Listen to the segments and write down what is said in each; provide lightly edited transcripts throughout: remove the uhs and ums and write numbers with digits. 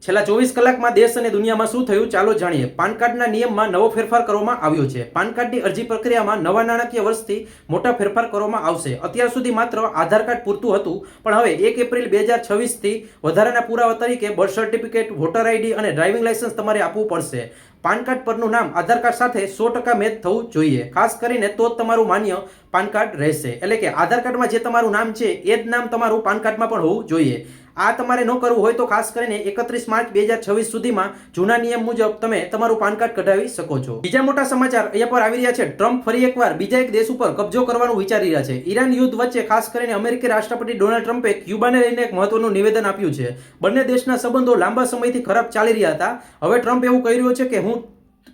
છેલ્લા 24 કલાકમાં દેશ અને દુનિયામાં શું થયું ચાલો જાણીએ। પાન કાર્ડના નિયમમાં નવો ફેરફાર કરવામાં આવ્યો છે। પાન કાર્ડની અરજી પ્રક્રિયામાં નવા નાણાકીય વર્ષથી મોટા ફેરફાર કરવામાં આવશે। અત્યાર સુધી માત્ર આધાર કાર્ડ પૂરતું હતું, પણ હવે 1 એપ્રિલ 2026 થી વધારાના પુરાવા તરીકે બર્થ સર્ટિફિકેટ, વોટર આઈડી અને ડ્રાઇવિંગ લાયસન્સ તમારે આપવું પડશે। પાન કાર્ડ પરનું નામ આધાર કાર્ડ સાથે 100% મેચ થવું જોઈએ, ખાસ કરીને તો જ તમારું માન્ય પાન કાર્ડ રહેશે। એટલે કે આધાર કાર્ડમાં જે તમારું નામ છે એ જ નામ તમારું પાન કાર્ડમાં પણ હોવું જોઈએ। આ તમારે ન કરવું હોય તો ખાસ કરીને 31 માર્ચ 2026 સુધીમાં જૂના નિયમ મુજબ તમે તમારું પાન કાર્ડ કઢાવી શકો છો। બીજા મોટા સમાચાર અહીંયા પર આવી રહ્યા છે। ટ્રમ્પ ફરી એકવાર બીજા એક દેશ ઉપર કબજો કરવાનું વિચારી રહ્યા છે। ઈરાન યુદ્ધ વચ્ચે ખાસ કરીને અમેરિકી રાષ્ટ્રપતિ ડોનાલ્ડ ટ્રમ્પે ક્યુબાને લઈને એક મહત્વનું નિવેદન આપ્યું છે। બંને દેશના સંબંધો લાંબા સમયથી ખરાબ ચાલી રહ્યા હતા। હવે ટ્રમ્પ એવું કહી રહ્યો છે કે હું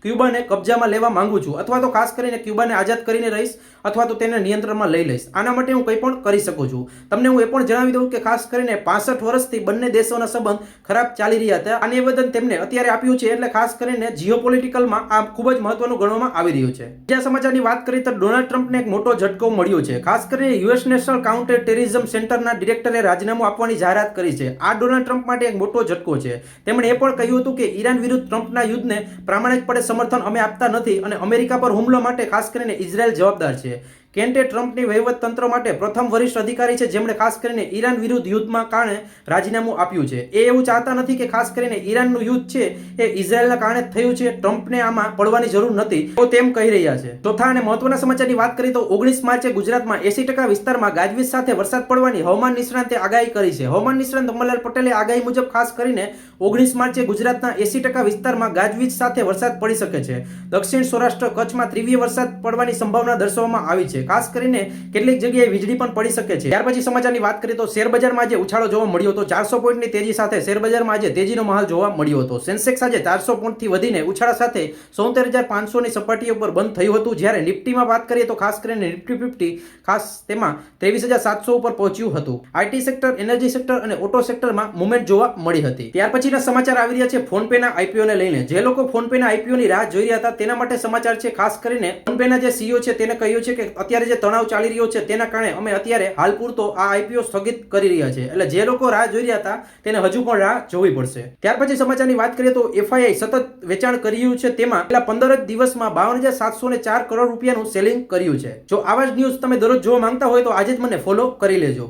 ક્યુબાને કબજામાં લેવા માંગુ છું, અથવા તો ખાસ કરીને ક્યુબાને આઝાદ કરીને રહીશ, અથવા તો તેને નિયંત્રણમાં લઈ લઈશ। આના માટે હું કંઈ પણ કરી શકું છું। તમને હું એ પણ જણાવી દઉં કે ખાસ કરીને 65 વર્ષથી બંને દેશોના સંબંધ ખરાબ ચાલી રહ્યા હતા। આ નિવેદન તેમને અત્યારે આપ્યું છે, એટલે ખાસ કરીને જીઓપોલિટિકલમાં આ ખૂબ જ મહત્વનું ગણવામાં આવી રહ્યું છે। બીજા સમાચારની વાત કરીએ તો ડોનાલ્ડ ટ્રમ્પને એક મોટો ઝટકો મળ્યો છે। ખાસ કરીને યુએસ નેશનલ કાઉન્ટર ટેરરિઝમ સેન્ટરના ડિરેક્ટરે રાજીનામું આપવાની જાહેરાત કરી છે। આ ડોનાલ્ડ ટ્રમ્પ માટે એક મોટો ઝટકો છે। તેમણે એ પણ કહ્યું હતું કે ઈરાન વિરુદ્ધ ટ્રમ્પના યુદ્ધને પ્રામાણિકપણે સમર્થન અમે આપતા નથી અને અમેરિકા પર હુમલો માટે ખાસ કરીને ઇઝરાયલ જવાબદાર છે। કેન્ટે ટ્રમ્પની વહીવટતંત્ર માટે પ્રથમ વરિષ્ઠ અધિકારી છે જેમણે ખાસ કરીને ઈરાન વિરુદ્ધ યુદ્ધમાં કારણે રાજીનામું આપ્યું છે। એ એવું ચાહતા નથી કે ખાસ કરીને ઈરાનનું યુદ્ધ છે એ ઇઝરાયલના કારણે થયું છે। ટ્રમ્પને આમાં પડવાની જરૂર નથી તો તેમ કહી રહ્યા છે। ચોથા અને મહત્વના સમાચારની વાત કરીએ તો 19 માર્ચે ગુજરાતમાં 80% વિસ્તારમાં ગાજવીજ સાથે વરસાદ પડવાની હવામાન નિષ્ણાંતે આગાહી કરી છે। હવામાન નિષ્ણાંત અંબાલાલ પટેલે આગાહી મુજબ ખાસ કરીને 19 માર્ચે ગુજરાતના 80% વિસ્તારમાં ગાજવીજ સાથે વરસાદ પડી શકે છે। દક્ષિણ સૌરાષ્ટ્ર કચ્છમાં ત્રિવ્ય વરસાદ પડવાની સંભાવના દર્શાવવામાં આવી છે। ખાસ કરીને કેટલીક જગ્યાએ વીજળી પણ પડી શકે છે। ત્યાર પછી સમાચારની વાત કરીએ તો શેર બજારમાં આજે ઉછાળો જોવા મળ્યો હતો। 400 પોઈન્ટની તેજી સાથે શેર બજારમાં આજે તેજીનો માહોલ જોવા મળ્યો હતો। સેન્સેક્સ આજે 400 પોઈન્ટથી વધીને ઉછાળા સાથે 74500ની સપાટીઓ પર બંધ થયું હતું। જ્યારે નિફ્ટીમાં વાત કરીએ તો ખાસ કરીને નિફ્ટી 50 ખાસ તેમાં 23700 ઉપર પહોંચ્યું હતું। આઈટી સેક્ટર, એનર્જી સેક્ટર અને ઓટો સેક્ટરમાં મુવમેન્ટ જોવા મળી હતી। ત્યાર પછીના સમાચાર આવી રહ્યા છે ફોનપેના આઈપીઓને લઈને। જે લોકો ફોનપેના આઈપીઓની રાહ જોઈ રહ્યા હતા તેના માટે સમાચાર છે। ખાસ કરીને ફોનપેના જે સીઈઓ છે તેને કહ્યું છે કે અત્યારે જે તણાવ ચાલી રહ્યો છે તેના કારણે અમે અત્યારે હાલ પૂરતો આ આઈપીઓ સ્થગિત કરી રહ્યા છે। એટલે જે લોકો રાહ જોઈ રહ્યા હતા તેને હજુ પણ રાહ જોવી પડશે। ત્યાર પછી સમાચારની વાત કરીએ તો એફઆઈઆઈ સતત વેચાણ કરી રહ્યું છે। તેમાં પહેલા 15 જ દિવસમાં 52,704 કરોડ રૂપિયાનું સેલિંગ કર્યું છે। જો આવા જ ન્યૂઝ તમે દરરોજ જોવા માંગતા હોય તો આજે જ મને ફોલો કરી લેજો।